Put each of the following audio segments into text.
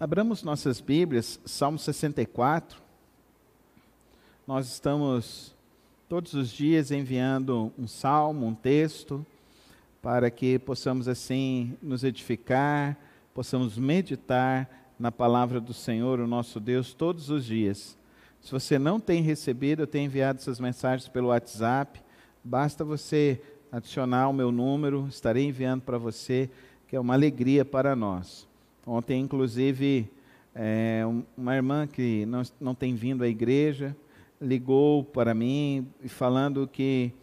Abramos nossas Bíblias, Salmo 64. Nós estamos todos os dias enviando um salmo, um texto, para que possamos assim nos edificar, possamos meditar na palavra do Senhor, o nosso Deus, todos os dias. Se você não tem recebido, eu tenho enviado essas mensagens pelo WhatsApp, basta você adicionar o meu número, estarei enviando para você, que é uma alegria para nós. Ontem, inclusive, uma irmã que não tem vindo à igreja, ligou para mim falando que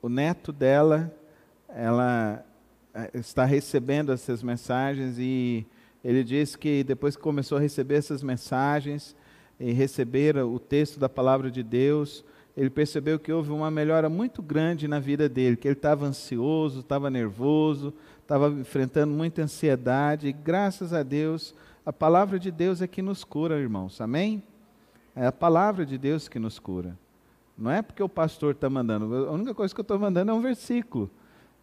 o neto dela, ela está recebendo essas mensagens e ele disse que depois que começou a receber essas mensagens e receber o texto da palavra de Deus, ele percebeu que houve uma melhora muito grande na vida dele, que ele estava ansioso, estava nervoso, estava enfrentando muita ansiedade, e graças a Deus, a palavra de Deus é que nos cura, irmãos, amém? É a palavra de Deus que nos cura, não é porque o pastor está mandando, a única coisa que eu estou mandando é um versículo,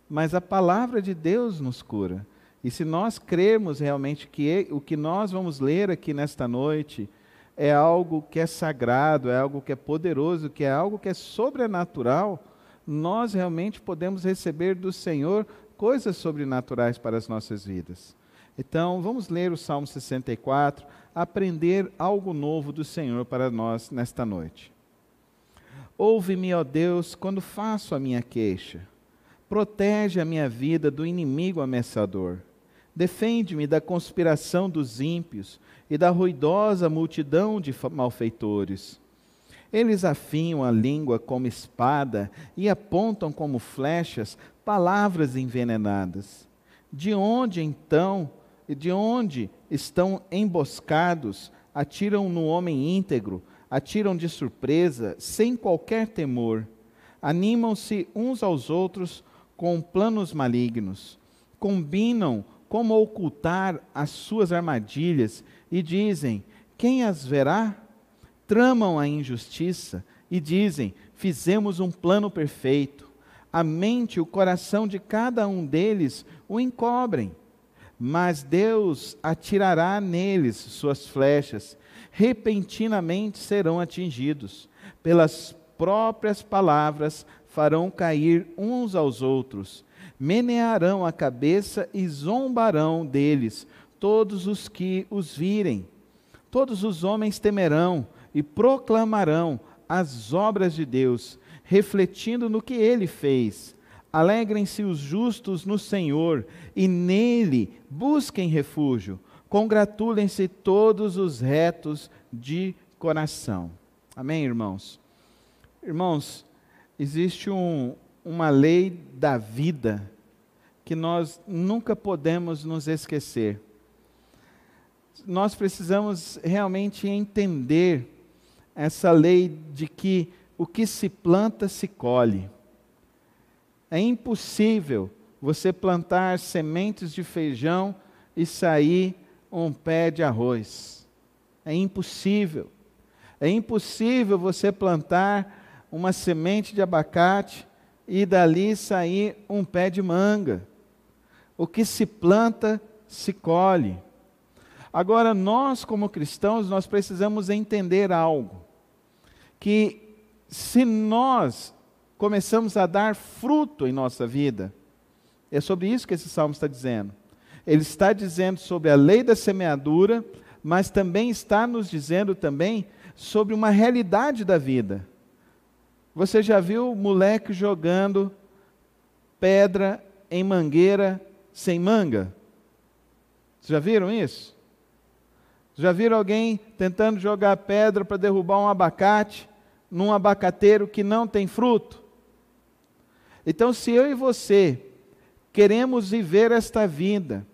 mas a palavra de Deus nos cura, e se nós crermos realmente que o que nós vamos ler aqui nesta noite é algo que é sagrado, é algo que é poderoso, que é algo que é sobrenatural, nós realmente podemos receber do Senhor coisas sobrenaturais para as nossas vidas. Então, vamos ler o Salmo 64, aprender algo novo do Senhor para nós nesta noite. Ouve-me, ó Deus, quando faço a minha queixa. Protege a minha vida do inimigo ameaçador. Defende-me da conspiração dos ímpios e da ruidosa multidão de malfeitores. Eles afiam a língua como espada e apontam como flechas palavras envenenadas. De onde estão emboscados, atiram no homem íntegro, atiram de surpresa, sem qualquer temor. Animam-se uns aos outros com planos malignos. Combinam como ocultar as suas armadilhas e dizem, quem as verá? Tramam a injustiça e dizem, fizemos um plano perfeito. A mente e o coração de cada um deles o encobrem. Mas Deus atirará neles suas flechas, repentinamente serão atingidos. Pelas próprias palavras farão cair uns aos outros. Menearão a cabeça e zombarão deles todos os que os virem. Todos os homens temerão e proclamarão as obras de Deus, refletindo no que Ele fez. Alegrem-se os justos no Senhor e nele busquem refúgio. Congratulem-se todos os retos de coração. Amém, irmãos? Irmãos, existe uma lei da vida que nós nunca podemos nos esquecer. Nós precisamos realmente entender essa lei de que o que se planta se colhe. É impossível você plantar sementes de feijão e sair um pé de arroz. É impossível. É impossível você plantar uma semente de abacate e dali sair um pé de manga. O que se planta, se colhe. Agora, nós como cristãos, nós precisamos entender algo. Que se nós começamos a dar fruto em nossa vida, é sobre isso que esse salmo está dizendo. Ele está dizendo sobre a lei da semeadura, mas também está nos dizendo também sobre uma realidade da vida. Você já viu moleque jogando pedra em mangueira sem manga? Vocês já viram isso? Já viram alguém tentando jogar pedra para derrubar um abacate num abacateiro que não tem fruto? Então, se eu e você queremos viver esta vida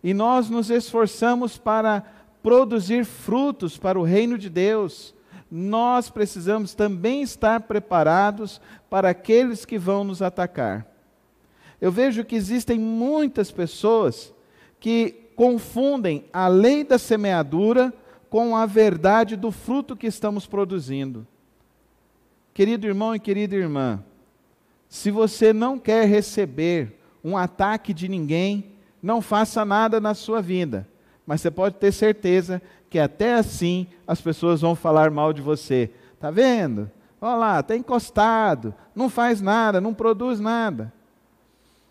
e nós nos esforçamos para produzir frutos para o reino de Deus, nós precisamos também estar preparados para aqueles que vão nos atacar. Eu vejo que existem muitas pessoas que confundem a lei da semeadura com a verdade do fruto que estamos produzindo. Querido irmão e querida irmã, se você não quer receber um ataque de ninguém, não faça nada na sua vida, mas você pode ter certeza que até assim as pessoas vão falar mal de você. Está vendo? Olha lá, está encostado, não faz nada, não produz nada.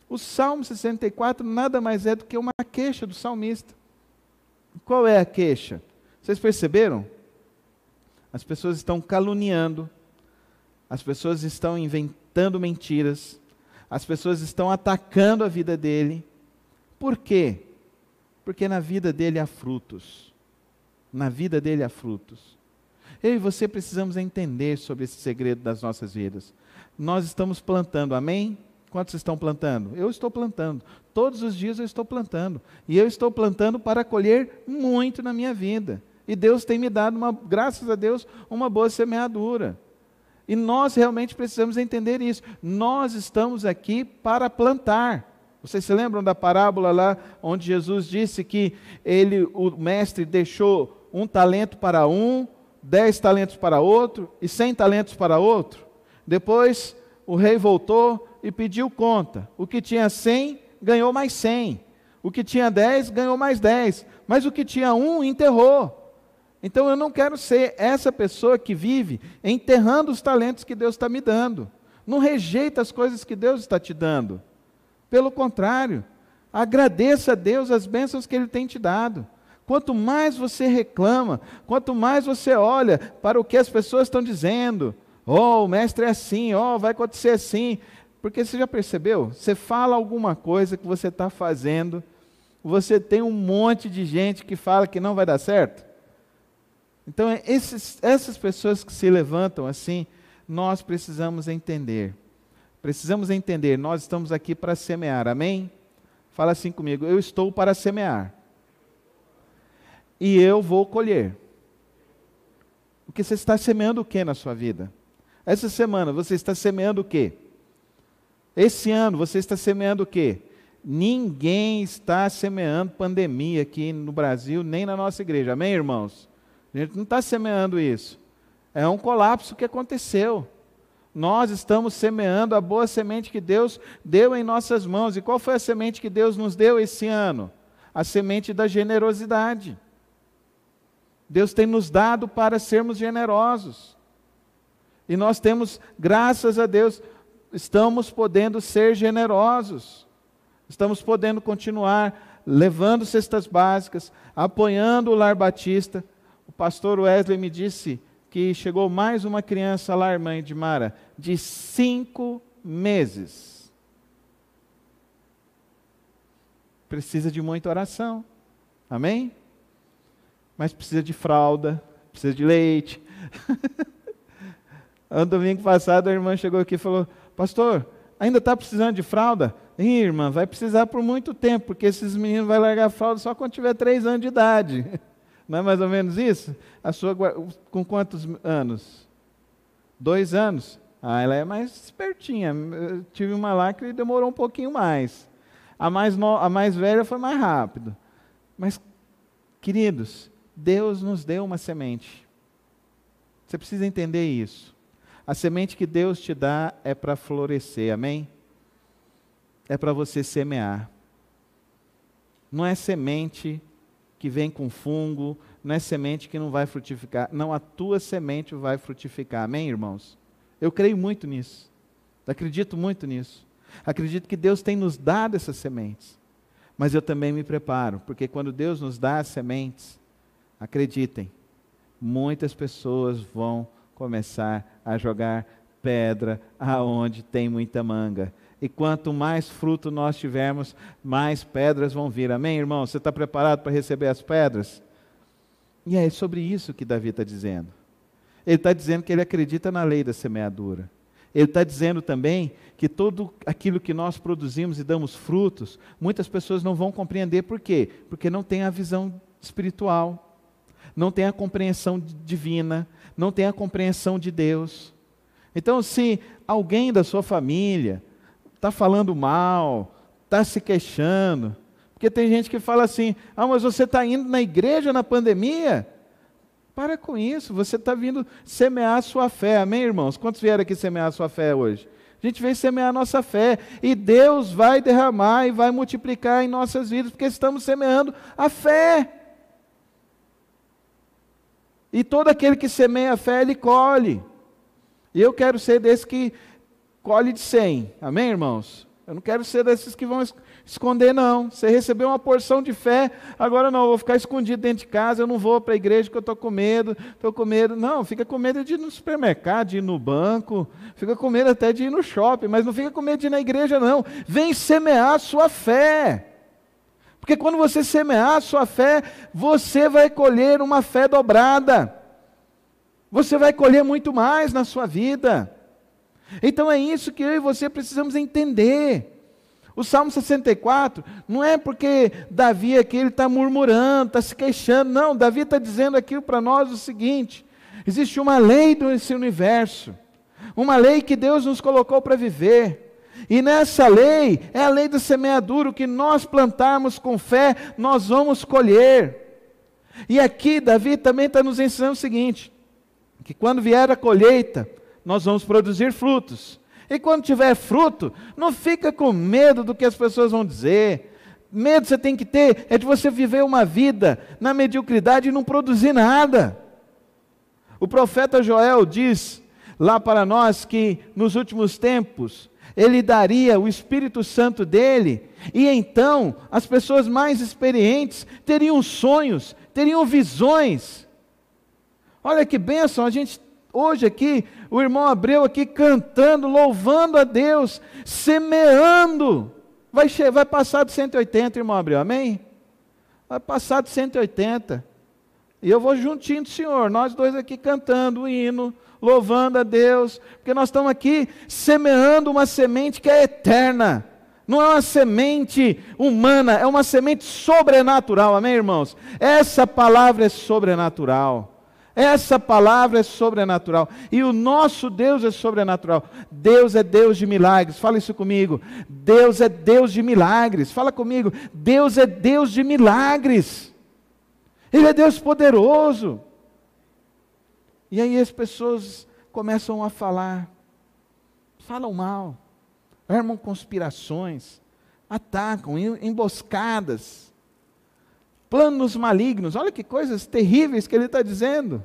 O Salmo 64 nada mais é do que uma queixa do salmista. Qual é a queixa? Vocês perceberam? As pessoas estão caluniando, as pessoas estão inventando mentiras, as pessoas estão atacando a vida dele. Por quê? Porque na vida dele há frutos. Na vida dele há frutos. Eu e você precisamos entender sobre esse segredo das nossas vidas. Nós estamos plantando, amém? Quantos estão plantando? Eu estou plantando. Todos os dias eu estou plantando. E eu estou plantando para colher muito na minha vida. E Deus tem me dado, graças a Deus, uma boa semeadura. E nós realmente precisamos entender isso. Nós estamos aqui para plantar. Vocês se lembram da parábola lá, onde Jesus disse que o mestre deixou 1 talento para um, 10 talentos para outro e 100 talentos para outro? Depois o rei voltou e pediu conta. O que tinha 100 ganhou mais 100. O que tinha 10 ganhou mais 10. Mas o que tinha 1 enterrou. Então eu não quero ser essa pessoa que vive enterrando os talentos que Deus está me dando. Não rejeita as coisas que Deus está te dando. Pelo contrário, agradeça a Deus as bênçãos que Ele tem te dado. Quanto mais você reclama, quanto mais você olha para o que as pessoas estão dizendo, o mestre é assim, vai acontecer assim. Porque você já percebeu? Você fala alguma coisa que você está fazendo, você tem um monte de gente que fala que não vai dar certo. Então, essas pessoas que se levantam assim, nós precisamos entender. Precisamos entender, nós estamos aqui para semear, amém? Fala assim comigo, eu estou para semear. E eu vou colher. Porque você está semeando o que na sua vida? Essa semana você está semeando o quê? Esse ano você está semeando o quê? Ninguém está semeando pandemia aqui no Brasil, nem na nossa igreja, amém, irmãos? A gente não está semeando isso. É um colapso que aconteceu. Nós estamos semeando a boa semente que Deus deu em nossas mãos. E qual foi a semente que Deus nos deu esse ano? A semente da generosidade. Deus tem nos dado para sermos generosos. E nós temos, graças a Deus, estamos podendo ser generosos. Estamos podendo continuar levando cestas básicas, apoiando o Lar Batista. O pastor Wesley me disse que chegou mais uma criança lá, irmã Edmara, de 5 meses. Precisa de muita oração, amém? Mas precisa de fralda, precisa de leite. No domingo passado a irmã chegou aqui e falou, pastor, ainda está precisando de fralda? Irmã, vai precisar por muito tempo, porque esses meninos vão largar a fralda só quando tiver 3 anos de idade. Não é mais ou menos isso? A sua com quantos anos? 2 anos? Ela é mais espertinha. Eu tive uma lá que demorou um pouquinho mais. A mais velha foi mais rápido. Mas, queridos, Deus nos deu uma semente. Você precisa entender isso. A semente que Deus te dá é para florescer, amém? É para você semear. Não é semente que vem com fungo, não é semente que não vai frutificar. Não, a tua semente vai frutificar. Amém, irmãos? Eu creio muito nisso. Acredito muito nisso. Acredito que Deus tem nos dado essas sementes. Mas eu também me preparo, porque quando Deus nos dá as sementes, acreditem, muitas pessoas vão começar a jogar pedra aonde tem muita manga. E quanto mais fruto nós tivermos, mais pedras vão vir. Amém, irmão? Você está preparado para receber as pedras? E é sobre isso que Davi está dizendo. Ele está dizendo que ele acredita na lei da semeadura. Ele está dizendo também que tudo aquilo que nós produzimos e damos frutos, muitas pessoas não vão compreender. Por quê? Porque não tem a visão espiritual, não tem a compreensão divina, não tem a compreensão de Deus. Então, se alguém da sua família está falando mal, está se queixando, porque tem gente que fala assim, mas você está indo na igreja na pandemia? Para com isso, você está vindo semear a sua fé, amém, irmãos? Quantos vieram aqui semear a sua fé hoje? A gente veio semear a nossa fé. E Deus vai derramar e vai multiplicar em nossas vidas, porque estamos semeando a fé. E todo aquele que semeia a fé, ele colhe. E eu quero ser desse que colhe de 100. Amém, irmãos? Eu não quero ser desses que vão esconder, não. Você recebeu uma porção de fé, agora não, eu vou ficar escondido dentro de casa, eu não vou para a igreja porque eu estou com medo. Não, fica com medo de ir no supermercado, de ir no banco, fica com medo até de ir no shopping, mas não fica com medo de ir na igreja, não. Vem semear a sua fé. Porque quando você semear a sua fé, você vai colher uma fé dobrada. Você vai colher muito mais na sua vida. Então é isso que eu e você precisamos entender. O Salmo 64 não é porque Davi aqui ele está murmurando, está se queixando. Não, Davi está dizendo aqui para nós o seguinte: existe uma lei desse universo, uma lei que Deus nos colocou para viver. E nessa lei, é a lei da semeadura, o que nós plantarmos com fé, nós vamos colher. E aqui Davi também está nos ensinando o seguinte, que quando vier a colheita, nós vamos produzir frutos. E quando tiver fruto, não fica com medo do que as pessoas vão dizer. Medo você tem que ter é de você viver uma vida na mediocridade e não produzir nada. O profeta Joel diz lá para nós que nos últimos tempos ele daria o Espírito Santo dele, e então as pessoas mais experientes teriam sonhos, teriam visões. Olha que bênção, a gente hoje aqui, o irmão Abreu aqui cantando, louvando a Deus, semeando. Vai passar de 180, irmão Abreu, amém? Vai passar de 180. E eu vou juntinho do Senhor, nós dois aqui cantando o hino, louvando a Deus, porque nós estamos aqui semeando uma semente que é eterna. Não é uma semente humana, é uma semente sobrenatural, amém, irmãos? Essa palavra é sobrenatural. Essa palavra é sobrenatural, e o nosso Deus é sobrenatural. Deus é Deus de milagres, fala isso comigo. Deus é Deus de milagres, fala comigo. Deus é Deus de milagres, Ele é Deus poderoso. E aí as pessoas começam a falam mal, armam conspirações, atacam, emboscadas, planos malignos. Olha que coisas terríveis que ele está dizendo.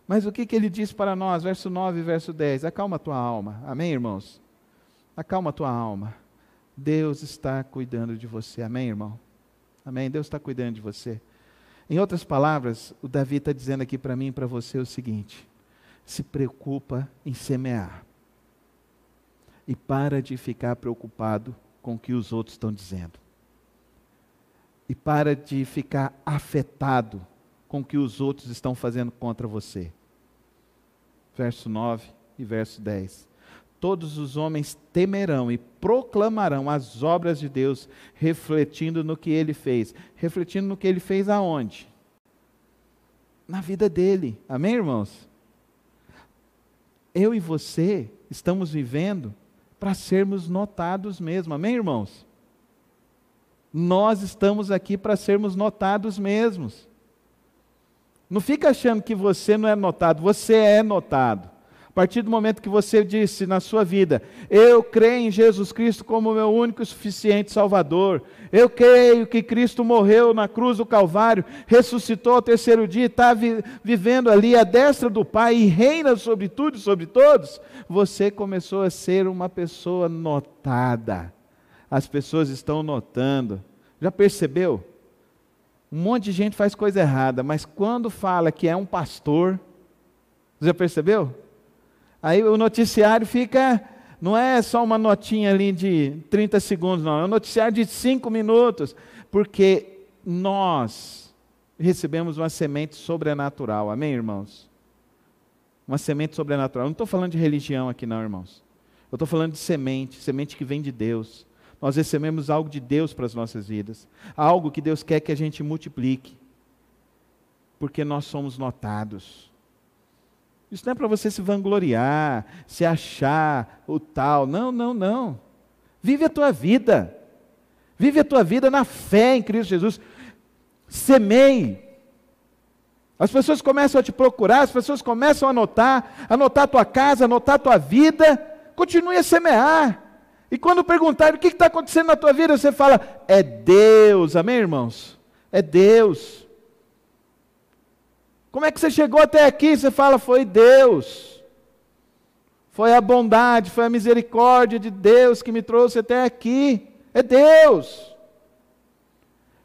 Mas o que ele diz para nós? Verso 9 e verso 10. Acalma a tua alma. Amém, irmãos? Acalma a tua alma. Deus está cuidando de você. Amém, irmão? Amém? Deus está cuidando de você. Em outras palavras, o Davi está dizendo aqui para mim e para você o seguinte: se preocupa em semear. E para de ficar preocupado com o que os outros estão dizendo. E para de ficar afetado com o que os outros estão fazendo contra você. Verso 9 e verso 10. Todos os homens temerão e proclamarão as obras de Deus, refletindo no que Ele fez. Refletindo no que Ele fez aonde? Na vida dele. Amém, irmãos? Eu e você estamos vivendo para sermos notados mesmo. Amém, irmãos? Nós estamos aqui para sermos notados mesmos. Não fica achando que você não é notado, você é notado. A partir do momento que você disse na sua vida: eu creio em Jesus Cristo como meu único e suficiente Salvador, eu creio que Cristo morreu na cruz do Calvário, ressuscitou ao terceiro dia, está vivendo ali à destra do Pai e reina sobre tudo e sobre todos, você começou a ser uma pessoa notada. As pessoas estão notando. Já percebeu? Um monte de gente faz coisa errada, mas quando fala que é um pastor, já percebeu? Aí o noticiário fica, não é só uma notinha ali de 30 segundos, não, é um noticiário de 5 minutos, porque nós recebemos uma semente sobrenatural, amém, irmãos? Uma semente sobrenatural. Eu não estou falando de religião aqui não, irmãos. Eu estou falando de semente que vem de Deus. Nós recebemos algo de Deus para as nossas vidas, algo que Deus quer que a gente multiplique, porque nós somos notados. Isso não é para você se vangloriar, se achar o tal, não. Vive a tua vida na fé em Cristo Jesus, semeie. As pessoas começam a te procurar, as pessoas começam a notar a tua casa, a notar a tua vida, continue a semear. E quando perguntarem o que está acontecendo na tua vida, você fala, é Deus, amém, irmãos? É Deus. Como é que você chegou até aqui? Você fala, foi Deus. Foi a bondade, foi a misericórdia de Deus que me trouxe até aqui. É Deus.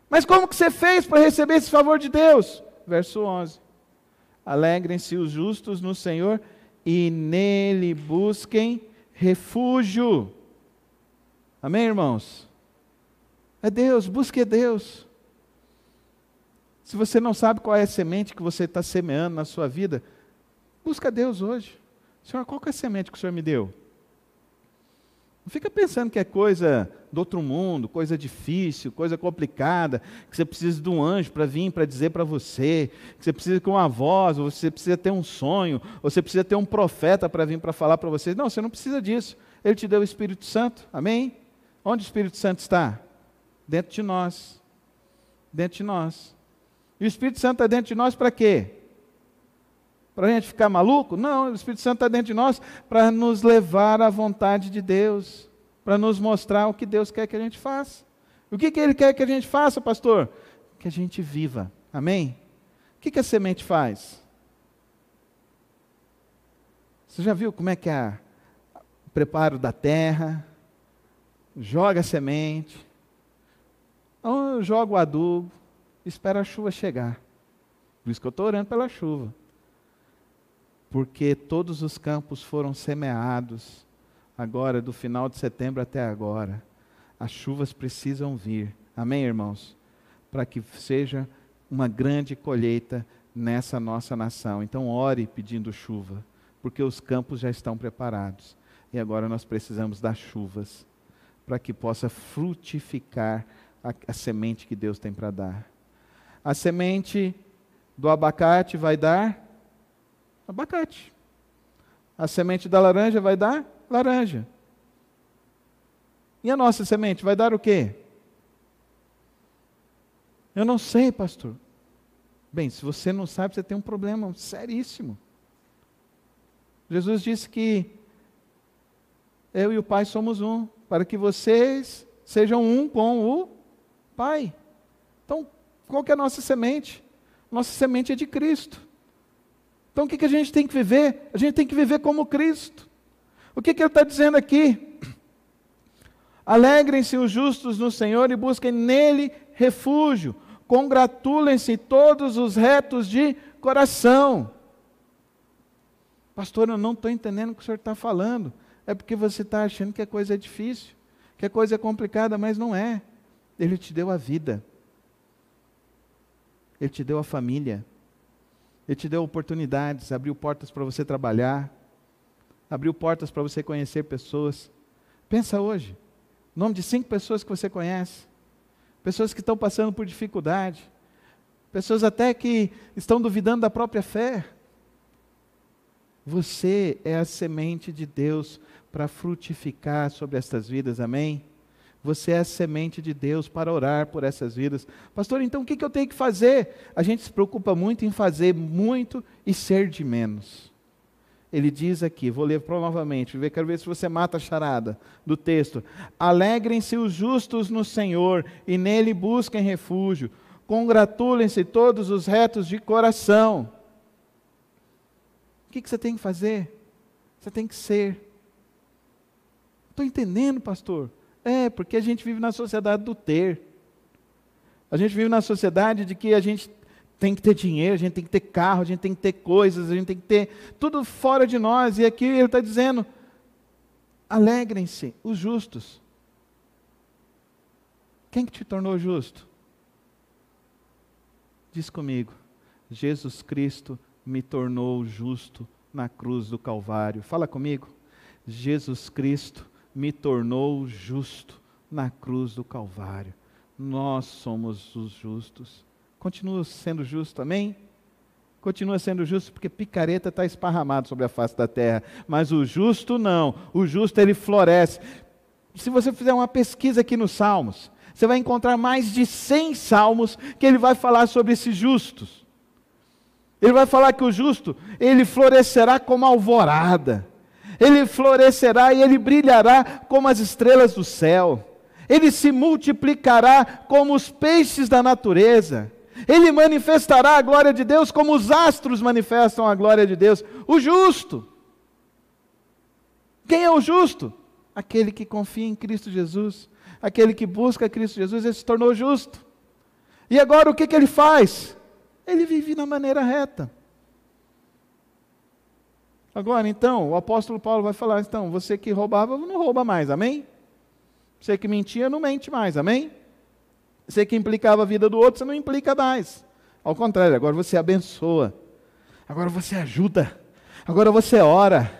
Mas como que você fez para receber esse favor de Deus? Verso 11. Alegrem-se os justos no Senhor e nele busquem refúgio. Amém, irmãos? É Deus, busque Deus. Se você não sabe qual é a semente que você está semeando na sua vida, busca Deus hoje. Senhor, qual que é a semente que o Senhor me deu? Não fica pensando que é coisa do outro mundo, coisa difícil, coisa complicada, que você precisa de um anjo para vir para dizer para você, que você precisa de uma voz, ou você precisa ter um sonho, ou você precisa ter um profeta para vir para falar para você. Não, você não precisa disso. Ele te deu o Espírito Santo, amém? Onde o Espírito Santo está? Dentro de nós. Dentro de nós. E o Espírito Santo está dentro de nós para quê? Para a gente ficar maluco? Não, o Espírito Santo está dentro de nós para nos levar à vontade de Deus, para nos mostrar o que Deus quer que a gente faça. O que Ele quer que a gente faça, pastor? Que a gente viva, amém? O que a semente faz? Você já viu como é que é o preparo da terra? Joga a semente, joga o adubo, espera a chuva chegar. Por isso que eu estou orando pela chuva. Porque todos os campos foram semeados, agora do final de setembro até agora. As chuvas precisam vir, amém, irmãos? Para que seja uma grande colheita nessa nossa nação. Então ore pedindo chuva, porque os campos já estão preparados. E agora nós precisamos das chuvas, para que possa frutificar a semente que Deus tem para dar. A semente do abacate vai dar abacate. A semente da laranja vai dar laranja. E a nossa semente vai dar o quê? Eu não sei, pastor. Bem, se você não sabe, você tem um problema seríssimo. Jesus disse que eu e o Pai somos um, para que vocês sejam um com o Pai. Então, qual que é a nossa semente? Nossa semente é de Cristo. Então, o que a gente tem que viver? A gente tem que viver como Cristo. O que Ele está dizendo aqui? Alegrem-se os justos no Senhor e busquem nele refúgio. Congratulem-se todos os retos de coração. Pastor, eu não estou entendendo o que o senhor está falando. É porque você está achando que a coisa é difícil, que a coisa é complicada, mas não é. Ele te deu a vida. Ele te deu a família. Ele te deu oportunidades, abriu portas para você trabalhar, abriu portas para você conhecer pessoas. Pensa hoje, nome de 5 pessoas que você conhece, pessoas que estão passando por dificuldade, pessoas até que estão duvidando da própria fé. Você é a semente de Deus para frutificar sobre estas vidas, amém? Você é a semente de Deus para orar por essas vidas. Pastor, então o que eu tenho que fazer? A gente se preocupa muito em fazer muito e ser de menos. Ele diz aqui, vou ler novamente, quero ver se você mata a charada do texto. Alegrem-se os justos no Senhor e nele busquem refúgio. Congratulem-se todos os retos de coração. O que você tem que fazer? Você tem que ser. Estou entendendo, pastor. Porque a gente vive na sociedade do ter. A gente vive na sociedade de que a gente tem que ter dinheiro, a gente tem que ter carro, a gente tem que ter coisas, a gente tem que ter tudo fora de nós. E aqui ele está dizendo, alegrem-se os justos. Quem que te tornou justo? Diz comigo, Jesus Cristo me tornou justo na cruz do Calvário. Fala comigo. Jesus Cristo me tornou justo na cruz do Calvário. Nós somos os justos. Continua sendo justo, amém? Continua sendo justo porque picareta está esparramado sobre a face da terra. Mas o justo não. O justo ele floresce. Se você fizer uma pesquisa aqui nos Salmos, você vai encontrar mais de 100 salmos que ele vai falar sobre esses justos. Ele vai falar que o justo, ele florescerá como a alvorada. ele florescerá e ele brilhará como as estrelas do céu. Ele se multiplicará como os peixes da natureza. Ele manifestará a glória de Deus como os astros manifestam a glória de Deus. O justo. Quem é o justo? Aquele que confia em Cristo Jesus. Aquele que busca Cristo Jesus, ele se tornou justo. E agora o que ele faz? Ele vive na maneira reta. Agora então, o apóstolo Paulo vai falar, então, você que roubava, não rouba mais, amém? Você que mentia, não mente mais, amém? Você que implicava a vida do outro, você não implica mais. Ao contrário, agora você abençoa. Agora você ajuda. Agora você ora.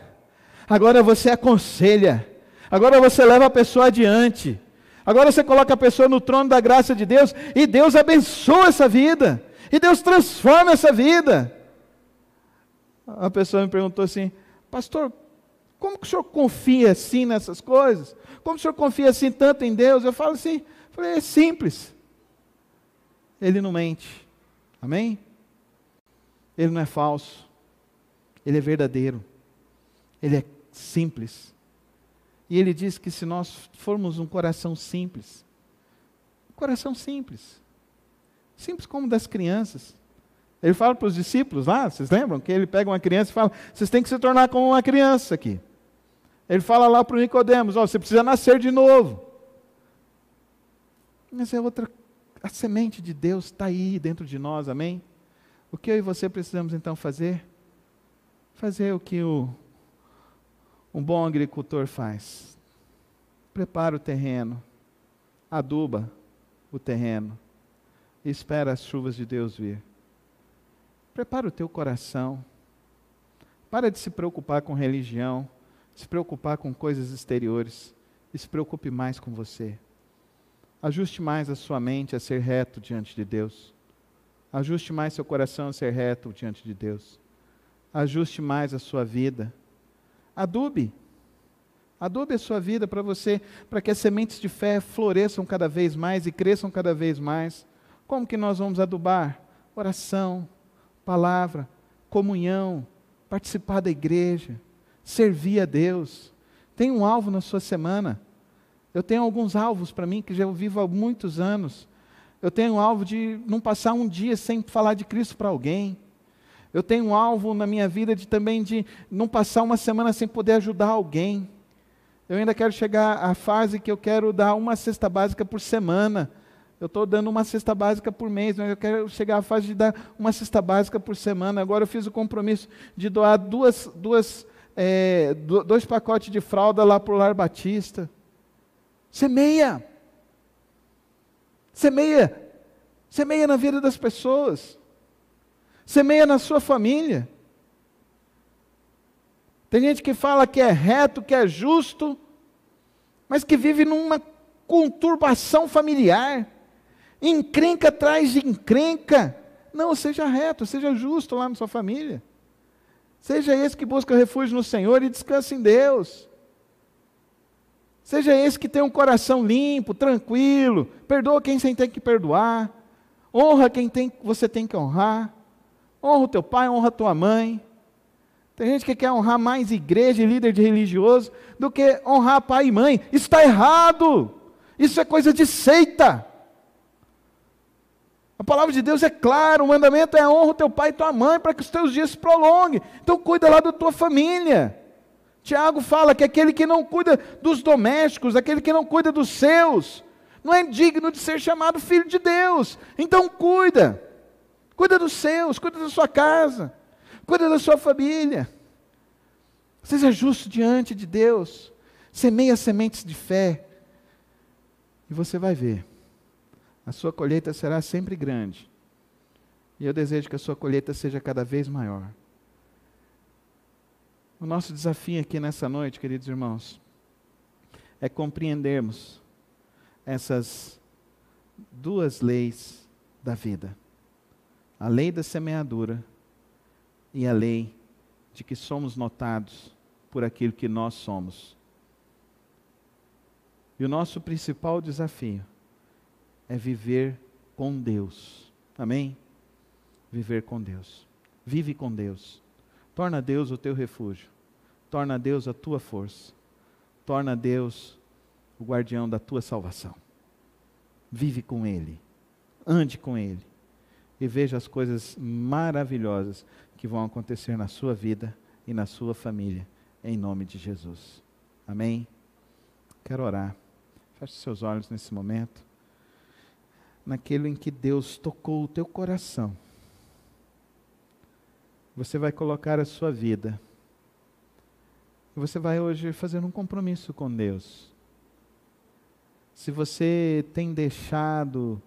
Agora você aconselha. Agora você leva a pessoa adiante. Agora você coloca a pessoa no trono da graça de Deus e Deus abençoa essa vida. E Deus transforma essa vida. A pessoa me perguntou assim, pastor, como que o senhor confia assim nessas coisas? Como o senhor confia assim tanto em Deus? Eu falo assim, é simples. Ele não mente, amém? Ele não é falso, ele é verdadeiro, ele é simples. E ele diz que se nós formos um coração simples como das crianças. Ele fala para os discípulos lá, vocês lembram? Que ele pega uma criança e fala, vocês têm que se tornar como uma criança aqui. Ele fala lá para o Nicodemos, você precisa nascer de novo. Mas a semente de Deus está aí dentro de nós, amém? O que eu e você precisamos então fazer? Fazer o que um bom agricultor faz. Prepara o terreno, aduba o terreno, e espera as chuvas de Deus vir. Prepara o teu coração. Para de se preocupar com religião, se preocupar com coisas exteriores, e se preocupe mais com você. Ajuste mais a sua mente a ser reto diante de Deus. Ajuste mais seu coração a ser reto diante de Deus. Ajuste mais a sua vida. Adube a sua vida para que as sementes de fé floresçam cada vez mais e cresçam cada vez mais. Como que nós vamos adubar? Oração, palavra, comunhão, participar da igreja, servir a Deus. Tem um alvo na sua semana. Eu tenho alguns alvos para mim que já eu vivo há muitos anos. Eu tenho um alvo de não passar um dia sem falar de Cristo para alguém. Eu tenho um alvo na minha vida também de não passar uma semana sem poder ajudar alguém. Eu ainda quero chegar à fase que eu quero dar uma cesta básica por semana. Eu estou dando uma cesta básica por mês, mas eu quero chegar à fase de dar uma cesta básica por semana. Agora eu fiz o compromisso de doar dois pacotes de fralda lá para o Lar Batista. Semeia na vida das pessoas. Semeia na sua família. Tem gente que fala que é reto, que é justo, mas que vive numa conturbação familiar, encrenca atrás de encrenca. Não, seja reto, seja justo lá na sua família. Seja esse que busca refúgio no Senhor e descansa em Deus. Seja esse que tem um coração limpo, tranquilo, perdoa quem você tem que perdoar, honra quem você tem que honrar, honra o teu pai, honra a tua mãe. Tem gente que quer honrar mais igreja e líder de religioso do que honrar pai e mãe. Isso está errado. Isso é coisa de seita. A palavra de Deus é clara, o mandamento é honra o teu pai e tua mãe para que os teus dias se prolonguem. Então cuida lá da tua família. Tiago fala que aquele que não cuida dos domésticos, aquele que não cuida dos seus, não é digno de ser chamado filho de Deus. Então cuida dos seus, cuida da sua casa, cuida da sua família. Seja justo diante de Deus, semeia sementes de fé, e você vai ver, a sua colheita será sempre grande, e eu desejo que a sua colheita seja cada vez maior. O nosso desafio aqui nessa noite, queridos irmãos, é compreendermos essas duas leis da vida. A lei da semeadura e a lei de que somos notados por aquilo que nós somos. E o nosso principal desafio é viver com Deus. Amém? Viver com Deus. Vive com Deus. Torna Deus o teu refúgio. Torna Deus a tua força. Torna Deus o guardião da tua salvação. Vive com Ele. Ande com Ele. E veja as coisas maravilhosas que vão acontecer na sua vida e na sua família. Em nome de Jesus. Amém? Quero orar. Feche seus olhos nesse momento. Naquele em que Deus tocou o teu coração. Você vai colocar a sua vida. Você vai hoje fazer um compromisso com Deus. Se você tem deixado,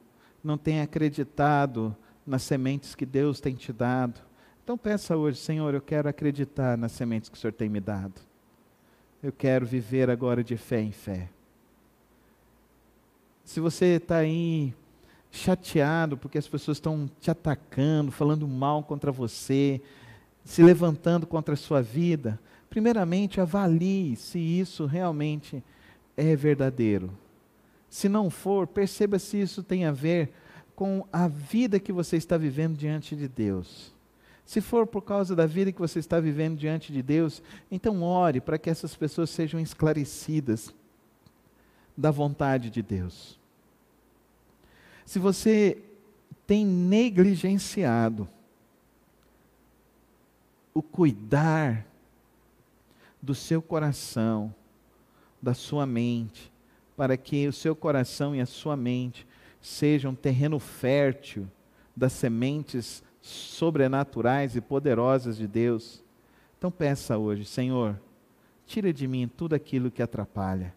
não tem acreditado nas sementes que Deus tem te dado, então peça hoje: Senhor, eu quero acreditar nas sementes que o Senhor tem me dado. Eu quero viver agora de fé em fé. Se você está aí chateado porque as pessoas estão te atacando, falando mal contra você, se levantando contra a sua vida, primeiramente avalie se isso realmente é verdadeiro. Se não for, perceba se isso tem a ver com a vida que você está vivendo diante de Deus. Se for por causa da vida que você está vivendo diante de Deus, então ore para que essas pessoas sejam esclarecidas da vontade de Deus. Se você tem negligenciado o cuidar do seu coração, da sua mente, para que o seu coração e a sua mente sejam terreno fértil das sementes sobrenaturais e poderosas de Deus, então peça hoje: Senhor, tira de mim tudo aquilo que atrapalha,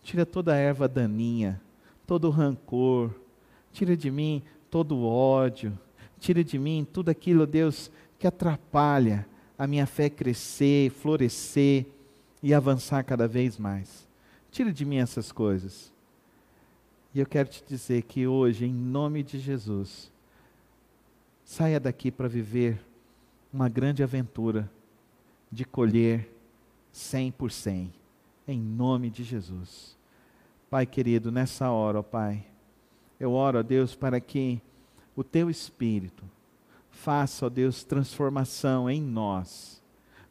tira toda a erva daninha, todo o rancor, tira de mim todo o ódio, tira de mim tudo aquilo, Deus, que atrapalha a minha fé crescer, florescer e avançar cada vez mais. Tira de mim essas coisas. E eu quero te dizer que hoje, em nome de Jesus, saia daqui para viver uma grande aventura de colher 100 por 100, em nome de Jesus. Pai querido, nessa hora, ó Pai, eu oro, ó Deus, para que o Teu Espírito faça, ó Deus, transformação em nós,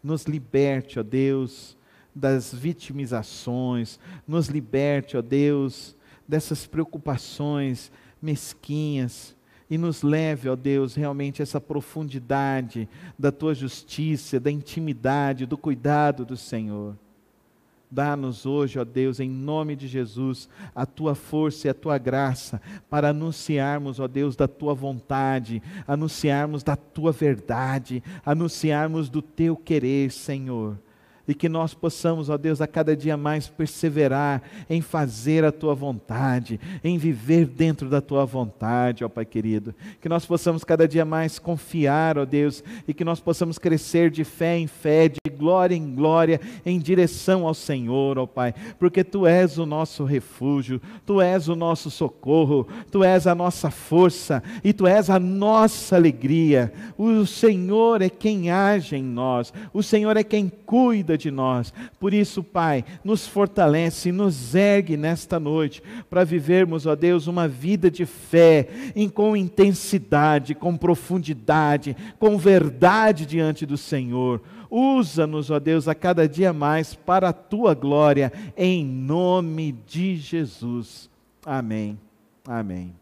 nos liberte, ó Deus, das vitimizações, nos liberte, ó Deus, dessas preocupações mesquinhas, e nos leve, ó Deus, realmente a essa profundidade da Tua justiça, da intimidade, do cuidado do Senhor. Dá-nos hoje, ó Deus, em nome de Jesus, a Tua força e a Tua graça, para anunciarmos, ó Deus, da Tua vontade, anunciarmos da Tua verdade, anunciarmos do Teu querer, Senhor. E que nós possamos, ó Deus, a cada dia mais perseverar em fazer a Tua vontade, em viver dentro da Tua vontade, ó Pai querido. Que nós possamos cada dia mais confiar, ó Deus, e que nós possamos crescer de fé em fé, de glória em glória, em direção ao Senhor, ó Pai. Porque Tu és o nosso refúgio, Tu és o nosso socorro, Tu és a nossa força e Tu és a nossa alegria. O Senhor é quem age em nós, o Senhor é quem cuida de nós. Por isso, Pai, nos fortalece, nos ergue nesta noite, para vivermos, ó Deus, uma vida de fé, com intensidade, com profundidade, com verdade diante do Senhor. Usa-nos, ó Deus, a cada dia mais para a Tua glória, em nome de Jesus. Amém. Amém.